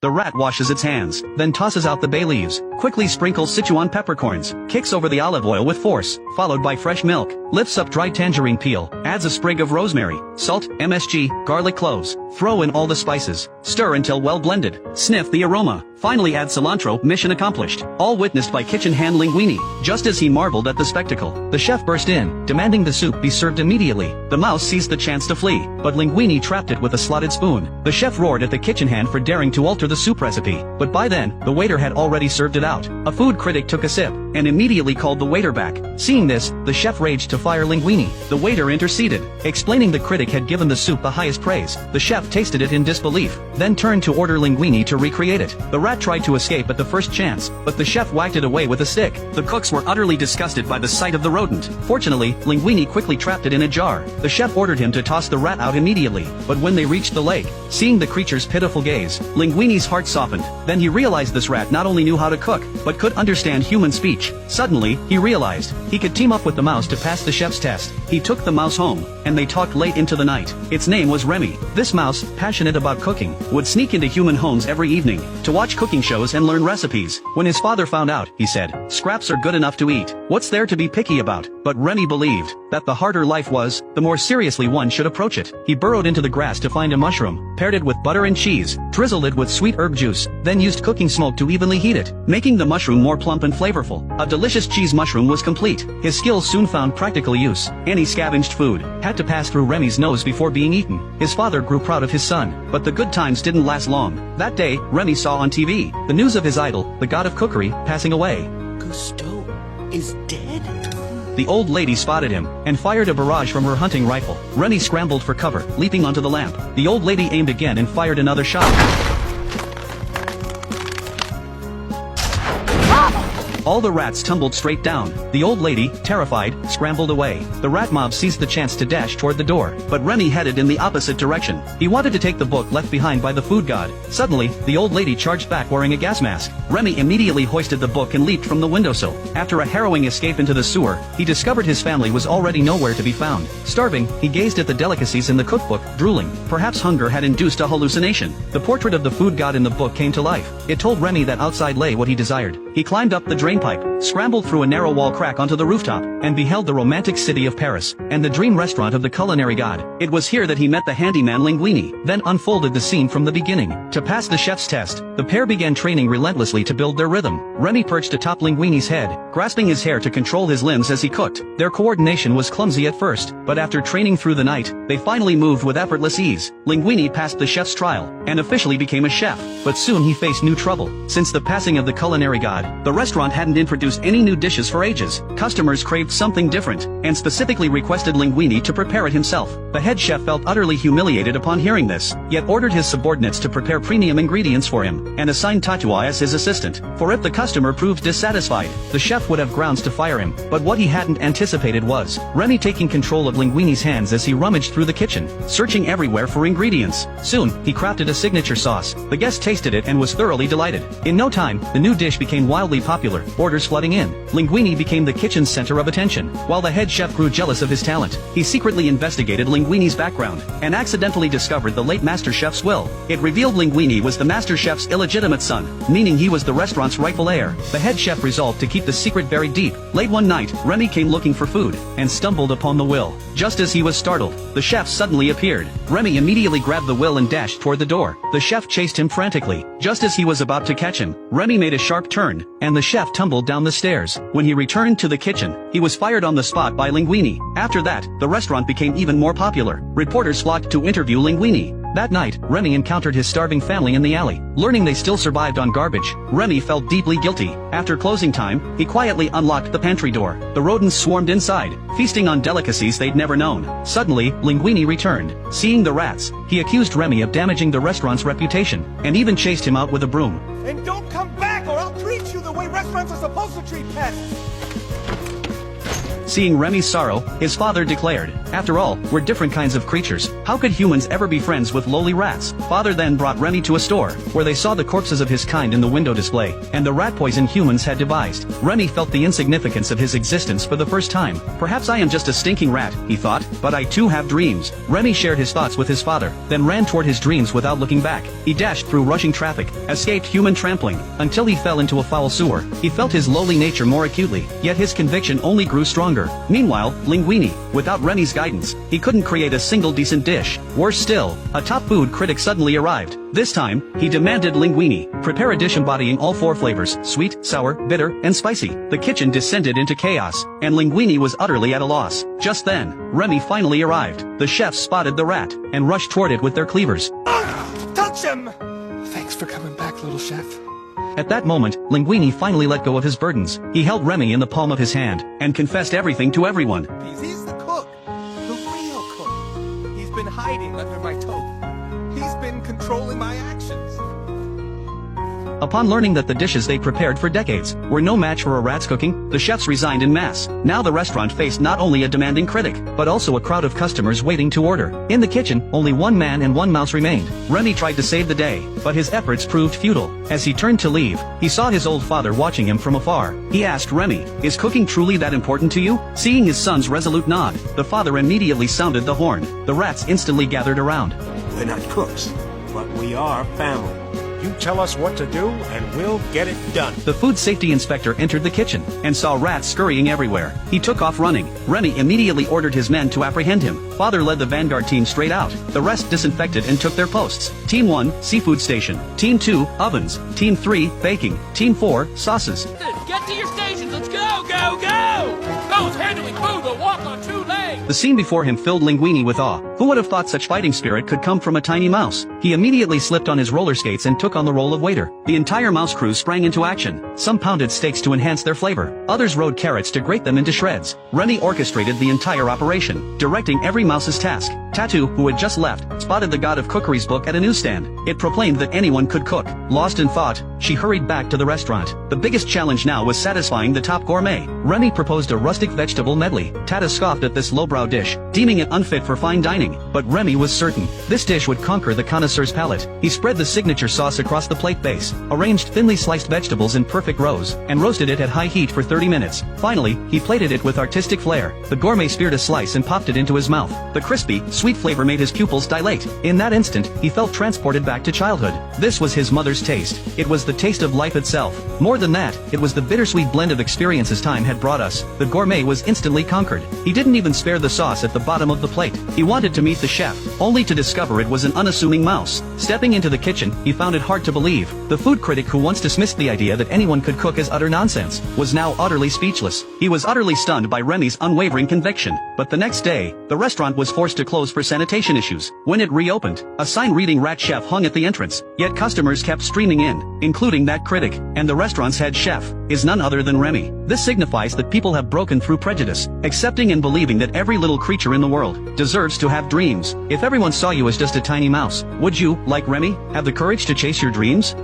The rat washes its hands, then tosses out the bay leaves, quickly sprinkles Sichuan peppercorns, kicks over the olive oil with force, followed by fresh milk, lifts up dried tangerine peel, adds a sprig of rosemary, salt, MSG, garlic cloves, throw in all the spices, stir until well blended, sniff the aroma, finally add cilantro. Mission accomplished. All witnessed by kitchen hand Linguini. Just as he marveled at the spectacle, the chef burst in, demanding the soup be served immediately. The mouse seized the chance to flee, but Linguini trapped it with a slotted spoon. The chef roared at the kitchen hand for daring to alter the soup recipe, but by then, the waiter had already served it out. A food critic took a sip, and immediately called the waiter back. Seeing this, the chef raged to fire Linguini. The waiter interceded, explaining the critic had given the soup the highest praise. The chef tasted it in disbelief, then turned to order Linguini to recreate it. The rat tried to escape at the first chance, but the chef whacked it away with a stick. The cooks were utterly disgusted by the sight of the rodent. Fortunately, Linguini quickly trapped it in a jar. The chef ordered him to toss the rat out immediately, but when they reached the lake, seeing the creature's pitiful gaze, Linguini's heart softened. Then he realized this rat not only knew how to cook, but could understand human speech. Suddenly, he realized he could team up with the mouse to pass the chef's test. He took the mouse home, and they talked late into the night. Its name was Remy. This mouse, passionate about cooking, would sneak into human homes every evening to watch cooking shows and learn recipes. When his father found out, he said, "Scraps are good enough to eat. What's there to be picky about?" But Remy believed that the harder life was, the more seriously one should approach it. He burrowed into the grass to find a mushroom, paired it with butter and cheese, drizzled it with sweet herb juice, then used cooking smoke to evenly heat it, making the mushroom more plump and flavorful. A delicious cheese mushroom was complete. His skills soon found practical use. Any scavenged food had to pass through Remy's nose before being eaten. His father grew proud of his son, but the good times didn't last long. That day, Remy saw on TV the news of his idol, the god of cookery, passing away. Cousteau is dead? The old lady spotted him, and fired a barrage from her hunting rifle. Remy scrambled for cover, leaping onto the lamp. The old lady aimed again and fired another shot. All the rats tumbled straight down. The old lady, terrified, scrambled away. The rat mob seized the chance to dash toward the door, but Remy headed in the opposite direction. He wanted to take the book left behind by the food god. Suddenly, the old lady charged back wearing a gas mask. Remy immediately hoisted the book and leaped from the windowsill. After a harrowing escape into the sewer, he discovered his family was already nowhere to be found. Starving, he gazed at the delicacies in the cookbook, drooling. Perhaps hunger had induced a hallucination. The portrait of the food god in the book came to life. It told Remy that outside lay what he desired. He climbed up the drain pipe, scrambled through a narrow wall crack onto the rooftop, and beheld the romantic city of Paris, and the dream restaurant of the culinary god. It was here that he met the handyman Linguini, then unfolded the scene from the beginning. To pass the chef's test, the pair began training relentlessly to build their rhythm. Remy perched atop Linguini's head, grasping his hair to control his limbs as he cooked. Their coordination was clumsy at first, but after training through the night, they finally moved with effortless ease. Linguini passed the chef's trial, and officially became a chef, but soon he faced new trouble. Since the passing of the culinary god, the restaurant hadn't introduced any new dishes for ages. Customers craved something different, and specifically requested Linguini to prepare it himself. The head chef felt utterly humiliated upon hearing this, yet ordered his subordinates to prepare premium ingredients for him, and assigned Tatua as his assistant. For if the customer proved dissatisfied, the chef would have grounds to fire him. But what he hadn't anticipated was Remy taking control of Linguini's hands as he rummaged through the kitchen, searching everywhere for ingredients. Soon, he crafted a signature sauce. The guest tasted it and was thoroughly delighted. In no time, the new dish became wildly popular, orders flooding in. Linguini became the kitchen's center of attention. While the head chef grew jealous of his talent, he secretly investigated Linguini's background, and accidentally discovered the late master chef's will. It revealed Linguini was the master chef's illegitimate son, meaning he was the restaurant's rightful heir. The head chef resolved to keep the secret buried deep. Late one night, Remy came looking for food, and stumbled upon the will. Just as he was startled, the chef suddenly appeared. Remy immediately grabbed the will and dashed toward the door. The chef chased him frantically. Just as he was about to catch him, Remy made a sharp turn, and the chef tumbled down the stairs. When he returned to the kitchen, he was fired on the spot by Linguini. After that, the restaurant became even more popular. Reporters flocked to interview Linguini. That night, Remy encountered his starving family in the alley. Learning they still survived on garbage, Remy felt deeply guilty. After closing time, he quietly unlocked the pantry door. The rodents swarmed inside, feasting on delicacies they'd never known. Suddenly, Linguini returned. Seeing the rats, he accused Remy of damaging the restaurant's reputation, and even chased him out with a broom. And don't come back or I'll treat you the way restaurants are supposed to treat pets! Seeing Remy's sorrow, his father declared, "After all, we're different kinds of creatures. How could humans ever be friends with lowly rats? Father then brought Remy to a store, where they saw the corpses of his kind in the window display, and the rat poison humans had devised. Remy felt the insignificance of his existence for the first time. Perhaps I am just a stinking rat, he thought, but I too have dreams. Remy shared his thoughts with his father, then ran toward his dreams without looking back. He dashed through rushing traffic, escaped human trampling, until he fell into a foul sewer. He felt his lowly nature more acutely, yet his conviction only grew stronger. Meanwhile, Linguini, without Remy's guidance, he couldn't create a single decent dish. Worse still, a top food critic suddenly arrived. This time, he demanded Linguini prepare a dish embodying all 4 flavors: sweet, sour, bitter, and spicy. The kitchen descended into chaos, and Linguini was utterly at a loss. Just then, Remy finally arrived. The chefs spotted the rat, and rushed toward it with their cleavers. Touch him! Thanks for coming back, little chef. At that moment, Linguini finally let go of his burdens. He held Remy in the palm of his hand, and confessed everything to everyone. He's the cook. The real cook. He's been hiding under my toque. He's been controlling my actions. Upon learning that the dishes they prepared for decades were no match for a rat's cooking, the chefs resigned en masse. Now the restaurant faced not only a demanding critic, but also a crowd of customers waiting to order. In the kitchen, only 1 man and 1 mouse remained. Remy tried to save the day, but his efforts proved futile. As he turned to leave, he saw his old father watching him from afar. He asked Remy, "Is cooking truly that important to you?" Seeing his son's resolute nod, the father immediately sounded the horn. The rats instantly gathered around. We're not cooks, but we are family. You tell us what to do, and we'll get it done. The food safety inspector entered the kitchen, and saw rats scurrying everywhere. He took off running. Remy immediately ordered his men to apprehend him. Father led the vanguard team straight out. The rest disinfected and took their posts. Team 1, seafood station. Team 2, ovens. Team 3, baking. Team 4, sauces. Get to your stations. Let's go, go, go! Those handling food will walk on 2 legs. The scene before him filled Linguini with awe. Who would have thought such fighting spirit could come from a tiny mouse? He immediately slipped on his roller skates and took on the role of waiter. The entire mouse crew sprang into action. Some pounded steaks to enhance their flavor. Others rode carrots to grate them into shreds. Remy orchestrated the entire operation, directing every mouse's task. Tattoo, who had just left, spotted the God of Cookery's book at a newsstand. It proclaimed that anyone could cook. Lost in thought, she hurried back to the restaurant. The biggest challenge now was satisfying the top gourmet. Remy proposed a rustic vegetable medley. Tata scoffed at this lowbrow dish, deeming it unfit for fine dining. But Remy was certain this dish would conquer the connoisseur's palate. He spread the signature sauce across the plate base, arranged thinly sliced vegetables in perfect rows, and roasted it at high heat for 30 minutes. Finally, he plated it with artistic flair. The gourmet speared a slice and popped it into his mouth. The crispy, sweet flavor made his pupils dilate. In that instant, he felt transported back to childhood. This was his mother's taste. It was the taste of life itself. More than that, it was the bittersweet blend of experiences time had brought us. The gourmet was instantly conquered. He didn't even spare the sauce at the bottom of the plate. He wanted to meet the chef, only to discover it was an unassuming mouse. Stepping into the kitchen, he found it hard to believe. The food critic who once dismissed the idea that anyone could cook as utter nonsense was now utterly speechless. He was utterly stunned by Remy's unwavering conviction. But the next day, the restaurant was forced to close for sanitation issues. When it reopened, a sign reading "Rat Chef" hung at the entrance. Yet customers kept streaming in, including that critic. And the restaurant's head chef is none other than Remy. This signifies that people have broken through prejudice, accepting and believing that every little creature in the world deserves to have dreams. If everyone saw you as just a tiny mouse, would you, like Remy, have the courage to chase your dreams?